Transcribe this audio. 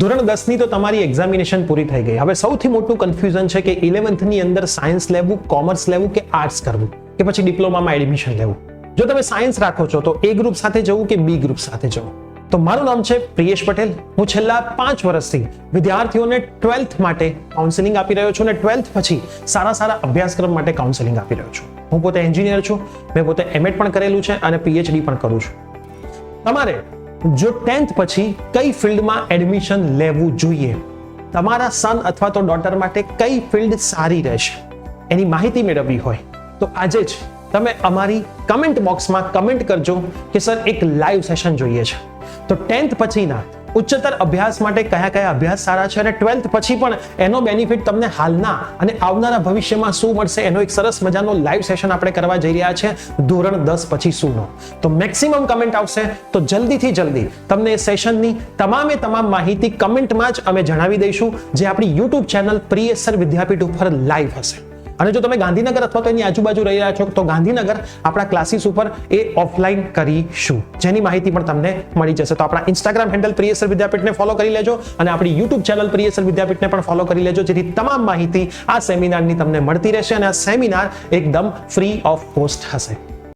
ધોરણ 10 ની તો તમારી એક્ઝામિનેશન પૂરી થઈ ગઈ. હવે સૌથી મોટું કન્ફ્યુઝન છે કે 11th ની અંદર સાયન્સ લેવું, કોમર્સ લેવું કે આર્ટ્સ કરવું કે પછી ડિપ્લોમામાં એડમિશન લેવું. જો તમે સાયન્સ રાખો છો તો એ ગ્રુપ સાથે જવું કે બી ગ્રુપ સાથે જવું. તો મારું નામ છે પ્રિયેશ પટેલ. હું છેલ્લા 5 વર્ષથી વિદ્યાર્થીઓને 12th માટે કાઉન્સેલિંગ આપી રહ્યો છું અને 12th પછી સારા અભ્યાસક્રમ માટે કાઉન્સેલિંગ આપી રહ્યો છું. હું પોતે એન્જિનિયર છું, મેં પોતે એમએડ પણ કરેલું છે અને પીએચડી પણ કરું છું. તમારે જો 10th પછી કઈ ફિલ્ડમાં એડમિશન લેવું જોઈએ, તમારા સન અથવા તો ડોટર માટે કઈ ફિલ્ડ સારી રહેશે, એની માહિતી મેળવવી હોય તો આજે જ તમે અમારી કમેન્ટ બોક્સમાં કમેન્ટ કરજો કે સર એક લાઈવ સેશન જોઈએ છે. તો 10th પછીના ઉચ્ચતર અભ્યાસ માટે કયા અભ્યાસ સારા છે અને 12th પછી પણ એનો બેનિફિટ તમને હાલના અને આવનારા ભવિષ્યમાં શું મળશે એનો એક સરસ મજાનો લાઈવ સેશન આપણે કરવા જઈ રહ્યા છે ધોરણ 10 પછી શુંનો. તો મેક્સિમમ કમેન્ટ આવશે તો જલ્દીથી જલ્દી તમને એ સેશનની તમામ માહિતી કમેન્ટમાં જ અમે જણાવી દઈશું, જે આપણી YouTube ચેનલ પ્રિયેશ સર વિદ્યાપીઠ ઉપર લાઈવ હશે. અને જો તમે ગાંધીનગર અથવા તો એની આજુબાજુ રહી રહ્યા છો તો ગાંધીનગર આપણા ક્લાસીસ ઉપર એ ઓફલાઈન કરીશું, જેની માહિતી પણ તમને મળી જશે. તો આપણા ઇન્સ્ટાગ્રામ હેન્ડલ પ્રિયેશ સર વિદ્યાપીઠને ફોલો કરી લેજો અને આપણી YouTube ચેનલ પ્રિયેશ સર વિદ્યાપીઠને પણ ફોલો કરી લેજો, જેથી તમામ માહિતી આ સેમિનારની તમને મળતી રહેશે અને આ સેમિનાર એકદમ ફ્રી ઓફ કોસ્ટ હશે.